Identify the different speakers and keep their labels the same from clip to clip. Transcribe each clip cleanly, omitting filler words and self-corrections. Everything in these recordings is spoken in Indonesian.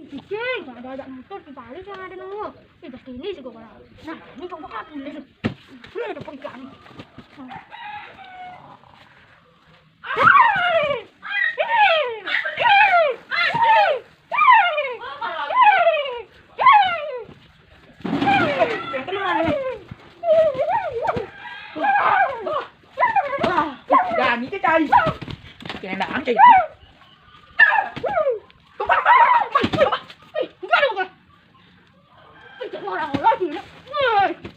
Speaker 1: Cing, ada motor dibalik yang ada nunggu. Udah sini sih gua. Nah, ini kok apa ini? Ini ada pegang.
Speaker 2: Gà nghĩ cái cây kìa đã ăn chị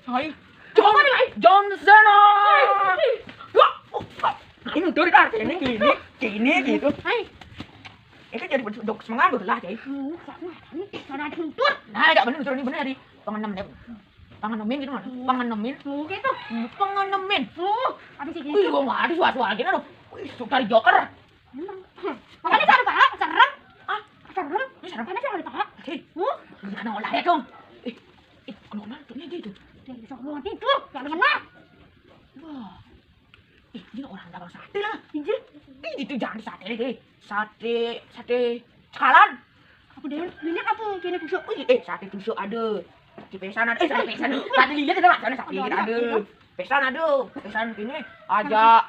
Speaker 2: thôi John Cena ini udah dah ini gitu ini kan jadi bentuk semangat betul lah chị nah gak bener ini bener di pangan nemin gitu mana pangan nemin
Speaker 1: gitu
Speaker 2: pangan nemin
Speaker 1: ada sih
Speaker 2: wih gua nggak ada suara gini loh wih dari joker
Speaker 1: makanya saya pak serem serem
Speaker 2: ini serem
Speaker 1: mana sih pak
Speaker 2: oke gimana olah ya dong kalau nontonnya gitu
Speaker 1: dia soal tidur jangan kena
Speaker 2: wah ini orang dagang sate lah itu jangan sate deh sate cakalan
Speaker 1: apa dia lihat apa kini busuk
Speaker 2: sate tusuk ada di pesan ada sate pesan sate lilit ada mas sate lilit ada pesan ada pesan ini aja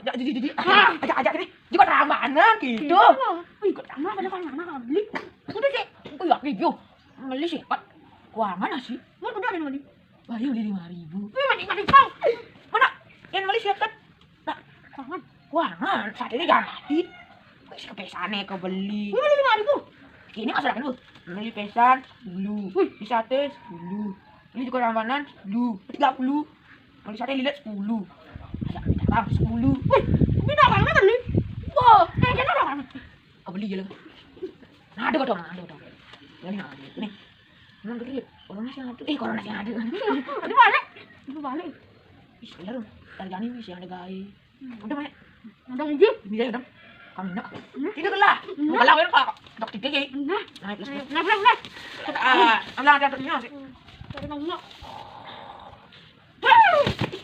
Speaker 2: kan aja gini juga ramanan gitu wih kok ramah pada mana beli udah sih wih review beli sih pak wah mana sih
Speaker 1: mau udah ada mana
Speaker 2: baru beli 5.000
Speaker 1: wih mati kau
Speaker 2: mana yang beli siapa kan nah
Speaker 1: jangan
Speaker 2: wangan saat ini jangan mati wih kepesannya kau beli
Speaker 1: beli 5.000
Speaker 2: ini nggak salah beli pesan dulu di sate 10 ini juga ramanan 10 30 beli sate lilit 10 ada bang 10
Speaker 1: wih ini dah mana beli
Speaker 2: wah
Speaker 1: kayaknya dah mana
Speaker 2: kau beli aja lah nah ada dong ini memang gede kalau nasi ada kalau nasi ada
Speaker 1: itu balik
Speaker 2: ih bener dong dari jani sih ada gay udah banyak
Speaker 1: ada lagi
Speaker 2: bisa ya dong kamu nak tidak lah kalau kan pak dok tiga ya
Speaker 1: nah
Speaker 2: plus
Speaker 1: nah
Speaker 2: ada ternyata sih
Speaker 1: dari mana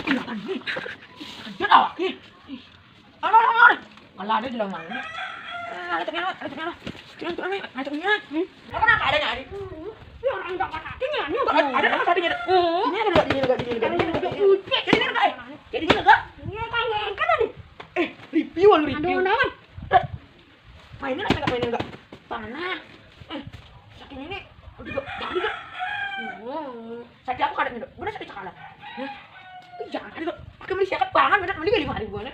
Speaker 2: Ilakan ni. Dia awak ni. Ano. Kalau ada di dalam mana? Ada ternyata. Ada ternyata. Apa nak ada nyari?
Speaker 1: Ya orang tak katanya ni.
Speaker 2: Ada nama tadinya. Ini ada Jadi ni enggak?
Speaker 1: Ini kayak kan ni.
Speaker 2: Review.
Speaker 1: Ada mana?
Speaker 2: Mainin enggak? Panah. Sakit ini udah jadi enggak? Sakit aku kadang enggak. Benar sakit cakalan. Jangan ada pakai beli siakat banget bener beli 5.000 bener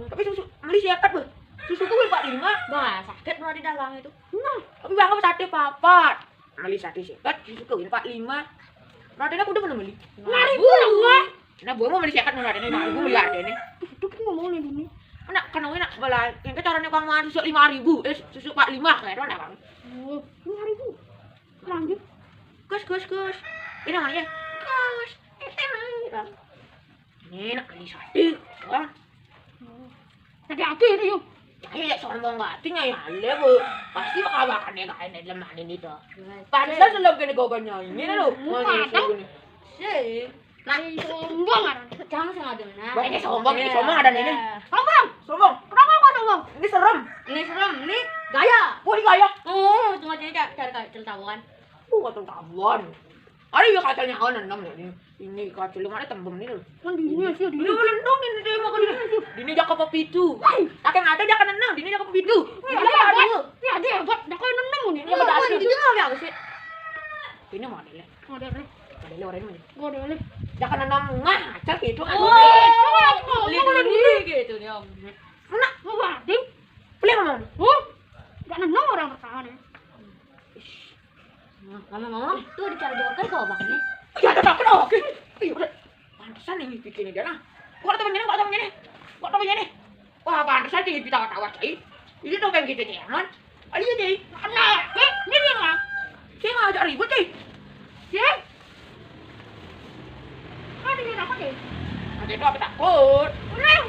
Speaker 2: tapi susu beli siakat be susu tuh 45 bah sakit mau di dalam itu nah tapi bang sate papat beli sate siakat susu tuh 45 nanti aku udah pernah beli 5.000 lah nah gue mau beli siakat mau nanti 5.000 beli ada nih
Speaker 1: Itu kan ngomong ni dulu.
Speaker 2: anak kan enak bela yang kecaranya bang mau susu 5.000 susu 45 kayak mana bang
Speaker 1: 5.000 lanjut
Speaker 2: gus ini namanya gus ini nak beli sate kan
Speaker 1: hati-hati ni yuk
Speaker 2: ya sombong hatinya ya lebu pasti bakal ya kain dalam mana ini tuh pantas dalam kene gogonya ini lo sih
Speaker 1: nah sombong ada
Speaker 2: jangan sengaja nah ini sombong ada ini sombong
Speaker 1: kenapa kau sombong
Speaker 2: ini serem ini gaya gaya
Speaker 1: cuma cari cerita bukan
Speaker 2: kacang tabuan ada ya kacangnya kan enam ini kacang mana tembem ini loh
Speaker 1: kan dini sih dini
Speaker 2: lendong ini dia makan dini jak apa pitu akan ada jak enam dini jak apa pitu
Speaker 1: ya dia buat dah kau neng ni
Speaker 2: ini pada asli apa sih ini modelnya orang ini
Speaker 1: model
Speaker 2: jak enam ngacak gitu kan
Speaker 1: beli gitu dia mana mau bading
Speaker 2: beli mana
Speaker 1: gak neng orang pertama ni
Speaker 2: ngomong tuh dicari joker kau bang ini ya ada oke pantesan ini bikinnya dia nah kok temennya nih wah pantesan sih kita ketawa cai ini tuh kan gitu jangan ayo cai
Speaker 1: nah ini dia lah
Speaker 2: saya ngajak ribut cai
Speaker 1: ya ada dia apa cai
Speaker 2: ada itu apa takut
Speaker 1: udah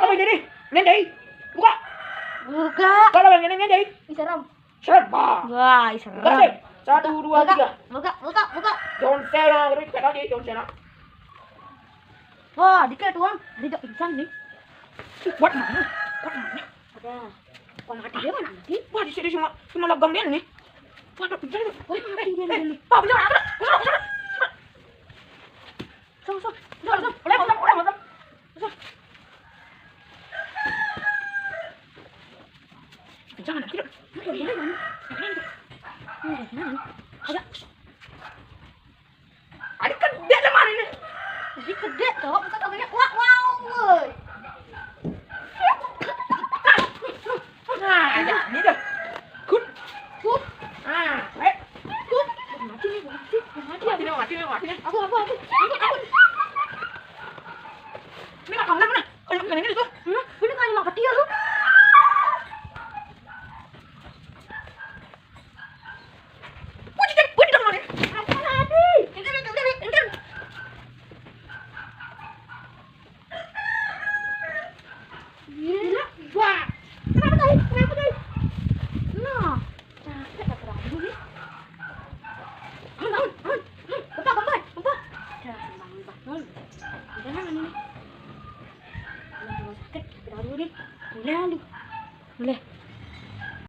Speaker 2: apa ini? Nyanyi. Buka.
Speaker 1: Buka.
Speaker 2: Kalau yang nyanyi.
Speaker 1: Ih, serem.
Speaker 2: Serem.
Speaker 1: Wah, ih, serem.
Speaker 2: Buka sih. 1, 2, 3.
Speaker 1: Buka.
Speaker 2: John Cena, kita kayak tadi John Cena.
Speaker 1: Wah, dikit tuang. Dia pingsan nih.
Speaker 2: Buat mana?
Speaker 1: Ada. Wah, mati dia mana mati?
Speaker 2: Wah, di sini cuma logam dia nih. Waduh, pingsan itu.
Speaker 1: Wah, mati dia nih.
Speaker 2: Pak, bisa apa?
Speaker 1: Sok.
Speaker 2: Udah. Jangan nanti.
Speaker 1: Ada.
Speaker 2: Ada kan dia ada mana ini?
Speaker 1: Jadi gede toh, buka kamarnya. Wow, woi.
Speaker 2: Nah, ya, ini dah. Good. Ah, baik.
Speaker 1: Mati nih.
Speaker 2: Mati.
Speaker 1: Aku.
Speaker 2: Ini nggak kamu mana? Kalau yang ini tuh.